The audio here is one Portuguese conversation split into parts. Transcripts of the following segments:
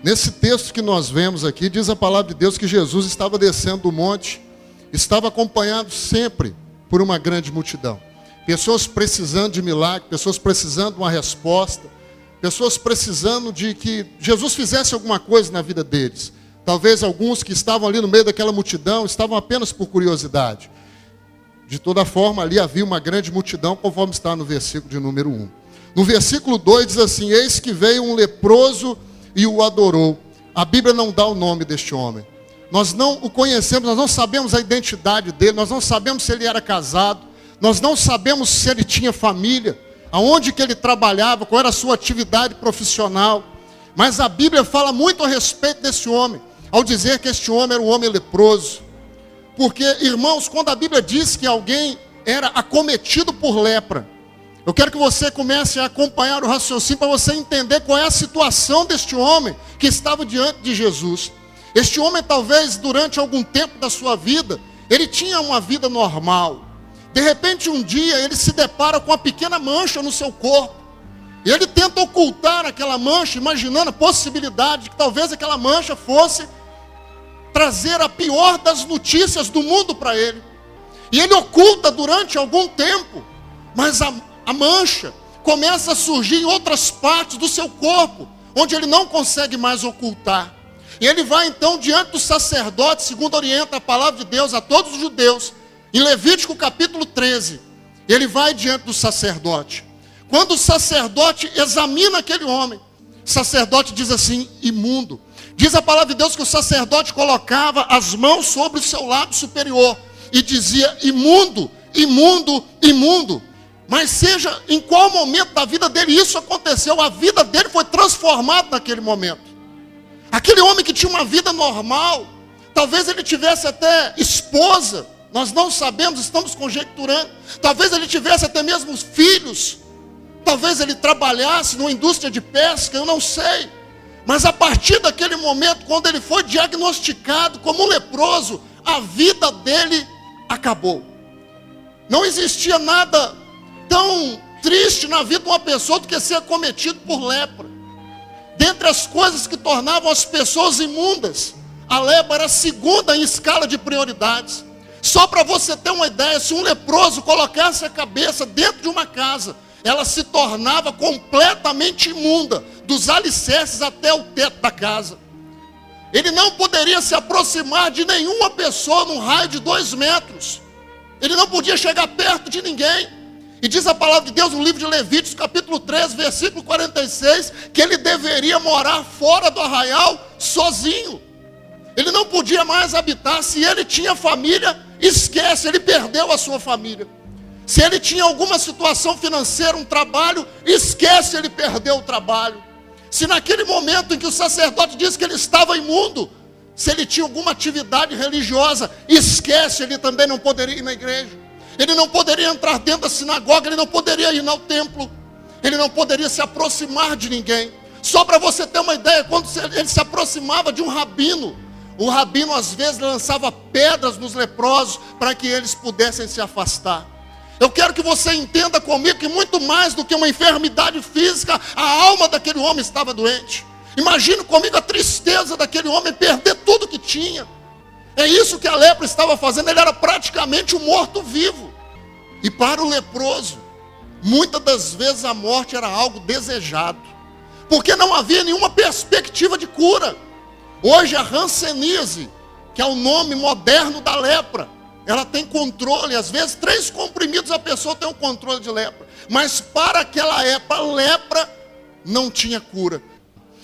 Nesse texto que nós vemos aqui, diz a palavra de Deus que Jesus estava descendo do monte, estava acompanhado sempre por uma grande multidão. Pessoas precisando de milagre, pessoas precisando de uma resposta, pessoas precisando de que Jesus fizesse alguma coisa na vida deles. Talvez alguns que estavam ali no meio daquela multidão estavam apenas por curiosidade. De toda forma, ali havia uma grande multidão, conforme está no versículo de número 1. No versículo 2 diz assim: eis que veio um leproso e o adorou. A Bíblia não dá o nome deste homem. Nós não o conhecemos, nós não sabemos a identidade dele, nós não sabemos se ele era casado, nós não sabemos se ele tinha família, aonde que ele trabalhava, qual era a sua atividade profissional. Mas a Bíblia fala muito a respeito desse homem, ao dizer que este homem era um homem leproso. Porque, irmãos, quando a Bíblia diz que alguém era acometido por lepra, eu quero que você comece a acompanhar o raciocínio para você entender qual é a situação deste homem que estava diante de Jesus. Este homem, talvez, durante algum tempo da sua vida, ele tinha uma vida normal. De repente, um dia, ele se depara com uma pequena mancha no seu corpo. E ele tenta ocultar aquela mancha, imaginando a possibilidade de que talvez aquela mancha fosse trazer a pior das notícias do mundo para ele. E ele oculta durante algum tempo, mas a mancha começa a surgir em outras partes do seu corpo, onde ele não consegue mais ocultar. E ele vai então diante do sacerdote, segundo orienta a palavra de Deus a todos os judeus, em Levítico capítulo 13, ele vai diante do sacerdote. Quando o sacerdote examina aquele homem, o sacerdote diz assim: imundo. Diz a palavra de Deus que o sacerdote colocava as mãos sobre o seu lábio superior e dizia: imundo, imundo, imundo. Mas seja em qual momento da vida dele isso aconteceu, a vida dele foi transformada naquele momento. Aquele homem que tinha uma vida normal, talvez ele tivesse até esposa, nós não sabemos, estamos conjecturando. Talvez ele tivesse até mesmo filhos, talvez ele trabalhasse numa indústria de pesca, eu não sei. Mas a partir daquele momento, quando ele foi diagnosticado como um leproso, a vida dele acabou. Não existia nada tão triste na vida de uma pessoa do que ser acometido por lepra. Dentre as coisas que tornavam as pessoas imundas, a lepra era a segunda em escala de prioridades. Só para você ter uma ideia, se um leproso colocasse a cabeça dentro de uma casa, ela se tornava completamente imunda, dos alicerces até o teto da casa. Ele não poderia se aproximar de nenhuma pessoa num raio de 2 metros. Ele não podia chegar perto de ninguém. E diz a palavra de Deus no livro de Levíticos, capítulo 3, versículo 46, que ele deveria morar fora do arraial sozinho. Ele não podia mais habitar. Se ele tinha família, esquece, ele perdeu a sua família. Se ele tinha alguma situação financeira, um trabalho, esquece, ele perdeu o trabalho. Se naquele momento em que o sacerdote disse que ele estava imundo, se ele tinha alguma atividade religiosa, esquece, ele também não poderia ir na igreja. Ele não poderia entrar dentro da sinagoga, ele não poderia ir ao templo. Ele não poderia se aproximar de ninguém. Só para você ter uma ideia, quando ele se aproximava de um rabino, o rabino às vezes lançava pedras nos leprosos para que eles pudessem se afastar. Eu quero que você entenda comigo que muito mais do que uma enfermidade física, a alma daquele homem estava doente. Imagine comigo a tristeza daquele homem perder tudo que tinha. É isso que a lepra estava fazendo, ele era praticamente um morto-vivo. E para o leproso, muitas das vezes a morte era algo desejado, porque não havia nenhuma perspectiva de cura. Hoje a hanseníase, que é o nome moderno da lepra, ela tem controle, às vezes 3 comprimidos a pessoa tem um controle de lepra. Mas para aquela época, a lepra não tinha cura.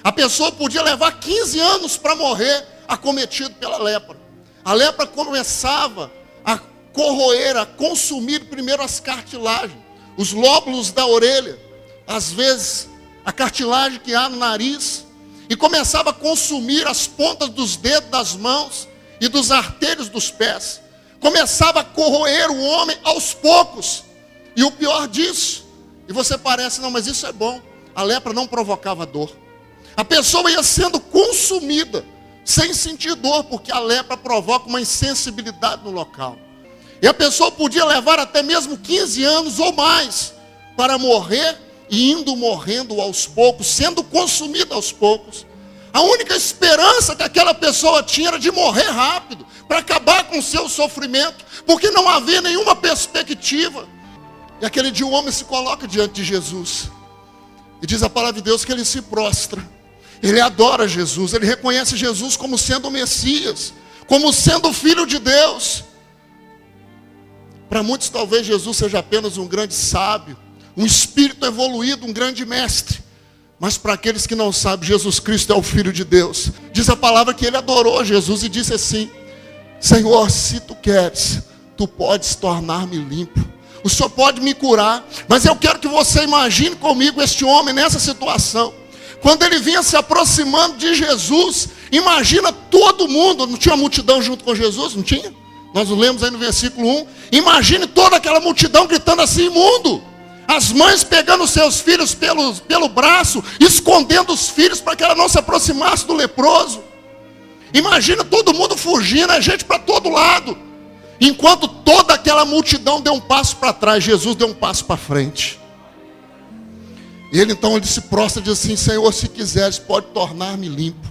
A pessoa podia levar 15 anos para morrer acometido pela lepra. A lepra começava a corroer, a consumir primeiro as cartilagens, os lóbulos da orelha, às vezes a cartilagem que há no nariz, e começava a consumir as pontas dos dedos das mãos e dos artérios dos pés. Começava a corroer o homem aos poucos. E o pior disso, e você parece, não, mas isso é bom, a lepra não provocava dor. A pessoa ia sendo consumida sem sentir dor, porque a lepra provoca uma insensibilidade no local. E a pessoa podia levar até mesmo 15 anos ou mais para morrer, e indo morrendo aos poucos, sendo consumida aos poucos. A única esperança que aquela pessoa tinha era de morrer rápido, para acabar com o seu sofrimento, porque não havia nenhuma perspectiva. E aquele dia o homem se coloca diante de Jesus. E diz a palavra de Deus que ele se prostra. Ele adora Jesus, ele reconhece Jesus como sendo o Messias, como sendo o Filho de Deus. Para muitos talvez Jesus seja apenas um grande sábio, um espírito evoluído, um grande mestre. Mas para aqueles que não sabem, Jesus Cristo é o Filho de Deus. Diz a palavra que ele adorou Jesus e disse assim: Senhor, se tu queres, tu podes tornar-me limpo. O Senhor pode me curar, mas eu quero que você imagine comigo este homem nessa situação. Quando ele vinha se aproximando de Jesus, imagina todo mundo, não tinha multidão junto com Jesus, não tinha? Nós lemos aí no versículo 1, imagine toda aquela multidão gritando assim, imundo. As mães pegando seus filhos pelo braço, escondendo os filhos para que ela não se aproximasse do leproso. Imagina todo mundo fugindo, a gente para todo lado. Enquanto toda aquela multidão deu um passo para trás, Jesus deu um passo para frente. E ele se prostra e diz assim: Senhor, se quiseres, pode tornar-me limpo.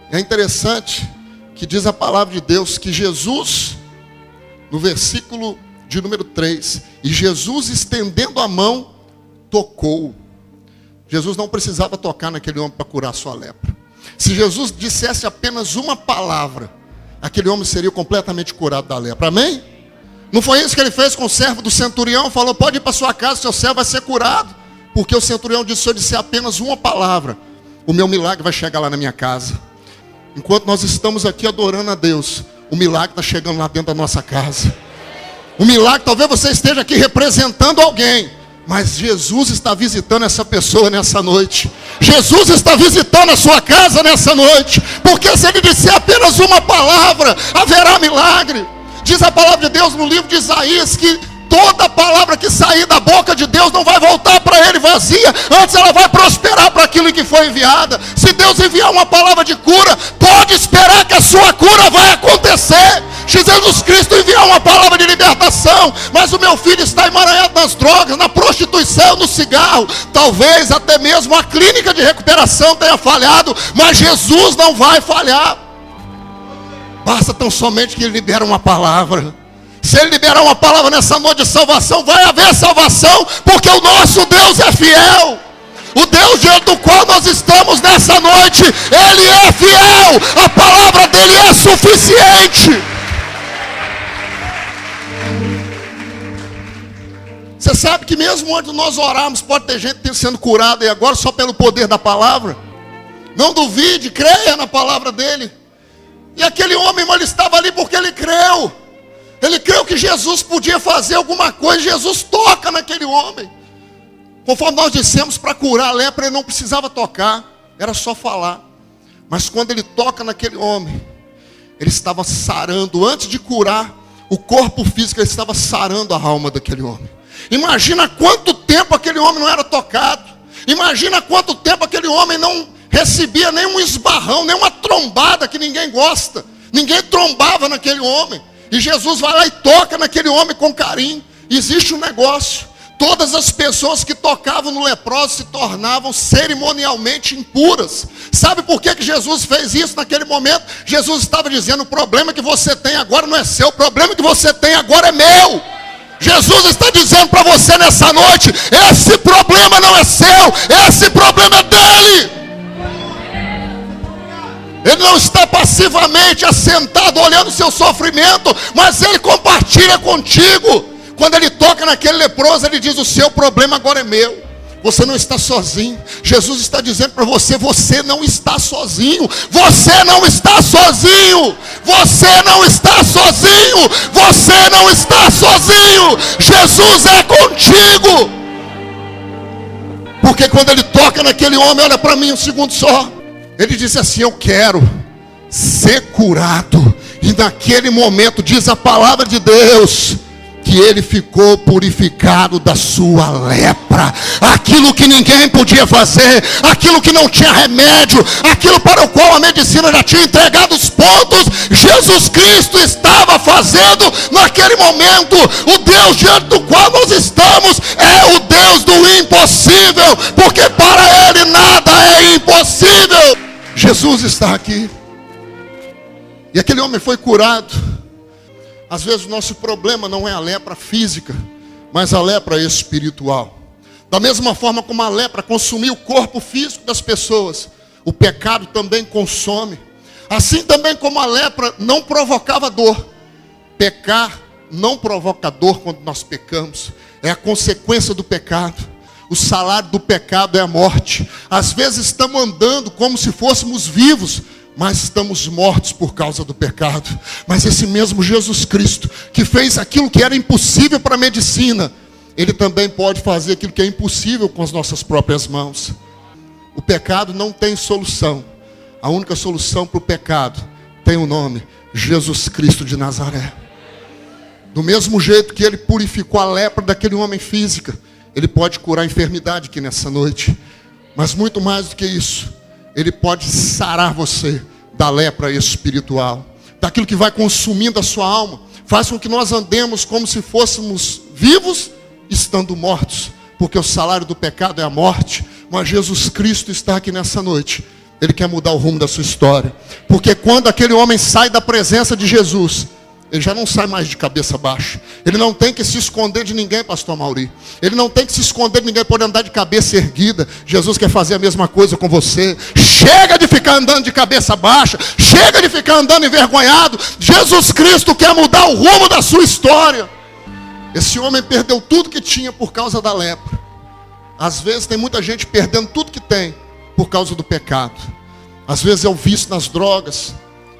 É interessante que diz a palavra de Deus que Jesus, no versículo de número 3, e Jesus estendendo a mão, tocou. Jesus não precisava tocar naquele homem para curar a sua lepra. Se Jesus dissesse apenas uma palavra, aquele homem seria completamente curado da lepra. Amém? Não foi isso que ele fez com o servo do centurião? Falou: pode ir para sua casa, seu servo vai ser curado. Porque o centurião disse: se eu disser apenas uma palavra, o meu milagre vai chegar lá na minha casa. Enquanto nós estamos aqui adorando a Deus, o milagre está chegando lá dentro da nossa casa. O milagre, talvez você esteja aqui representando alguém, mas Jesus está visitando essa pessoa nessa noite. Jesus está visitando a sua casa nessa noite. Porque se ele disser apenas uma palavra, haverá milagre. Diz a palavra de Deus no livro de Isaías que toda palavra que sair da boca de Deus não vai voltar para ele vazia. Antes ela vai prosperar para aquilo que foi enviada. Se Deus enviar uma palavra de cura, pode esperar que a sua cura vai acontecer. Se Jesus Cristo enviar uma palavra de libertação, mas o meu filho está emaranhado nas drogas, na prostituição, no cigarro, talvez até mesmo a clínica de recuperação tenha falhado, mas Jesus não vai falhar. Basta tão somente que ele libere uma palavra. Se ele liberar uma palavra nessa noite de salvação, vai haver salvação, porque o nosso Deus é fiel. O Deus diante do qual nós estamos nessa noite, ele é fiel. A palavra dele é suficiente. Você sabe que mesmo antes de nós orarmos, pode ter gente sendo curada e agora só pelo poder da palavra. Não duvide, creia na palavra dele. E aquele homem, ele estava ali porque ele creu. Ele creu que Jesus podia fazer alguma coisa. Jesus toca naquele homem. Conforme nós dissemos, para curar a lepra ele não precisava tocar, era só falar. Mas quando ele toca naquele homem, ele estava sarando. Antes de curar o corpo físico, ele estava sarando a alma daquele homem. Imagina quanto tempo aquele homem não era tocado. Imagina quanto tempo aquele homem não recebia nenhum esbarrão, nenhuma trombada que ninguém gosta. Ninguém trombava naquele homem. E Jesus vai lá e toca naquele homem com carinho. Existe um negócio. Todas as pessoas que tocavam no leproso se tornavam cerimonialmente impuras. Sabe por que Jesus fez isso naquele momento? Jesus estava dizendo: o problema que você tem agora não é seu, o problema que você tem agora é meu. Jesus está dizendo para você nessa noite: esse problema não é seu, esse problema é dele. Ele não está passivamente assentado olhando o seu sofrimento, mas ele compartilha contigo. Quando ele toca naquele leproso, ele diz: o seu problema agora é meu. Você não está sozinho. Jesus está dizendo para você: você não está sozinho. Você não está sozinho. Você não está sozinho. Você não está sozinho. Jesus é contigo. Porque quando ele toca naquele homem, olha para mim um segundo só. Ele disse assim: eu quero ser curado. E naquele momento diz a palavra de Deus que ele ficou purificado da sua lepra. Aquilo que ninguém podia fazer, aquilo que não tinha remédio, aquilo para o qual a medicina já tinha entregado os pontos, Jesus Cristo estava fazendo naquele momento. O Deus diante do qual nós estamos é o Deus do impossível, porque para ele nada é impossível. Jesus está aqui. E aquele homem foi curado. Às vezes o nosso problema não é a lepra física, mas a lepra espiritual. Da mesma forma como a lepra consumia o corpo físico das pessoas, o pecado também consome. Assim também como a lepra não provocava dor. Pecar não provoca dor quando nós pecamos. É a consequência do pecado. O salário do pecado é a morte. Às vezes estamos andando como se fôssemos vivos, mas estamos mortos por causa do pecado. Mas esse mesmo Jesus Cristo, que fez aquilo que era impossível para a medicina, Ele também pode fazer aquilo que é impossível com as nossas próprias mãos. O pecado não tem solução. A única solução para o pecado tem o nome Jesus Cristo de Nazaré. Do mesmo jeito que Ele purificou a lepra daquele homem física, Ele pode curar a enfermidade aqui nessa noite. Mas muito mais do que isso, Ele pode sarar você da lepra espiritual, daquilo que vai consumindo a sua alma. Faz com que nós andemos como se fôssemos vivos, estando mortos. Porque o salário do pecado é a morte. Mas Jesus Cristo está aqui nessa noite. Ele quer mudar o rumo da sua história. Porque quando aquele homem sai da presença de Jesus, ele já não sai mais de cabeça baixa. Ele não tem que se esconder de ninguém, pastor Mauri. Ele não tem que se esconder de ninguém, pode andar de cabeça erguida. Jesus quer fazer a mesma coisa com você. Chega de ficar andando de cabeça baixa. Chega de ficar andando envergonhado. Jesus Cristo quer mudar o rumo da sua história. Esse homem perdeu tudo que tinha por causa da lepra. Às vezes tem muita gente perdendo tudo que tem por causa do pecado. Às vezes é o vício nas drogas.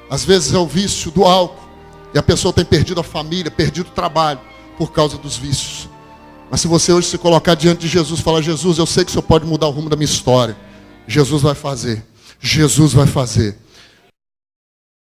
Às vezes é o vício do álcool. E a pessoa tem perdido a família, perdido o trabalho por causa dos vícios. Mas se você hoje se colocar diante de Jesus e falar: Jesus, eu sei que o Senhor pode mudar o rumo da minha história. Jesus vai fazer. Jesus vai fazer.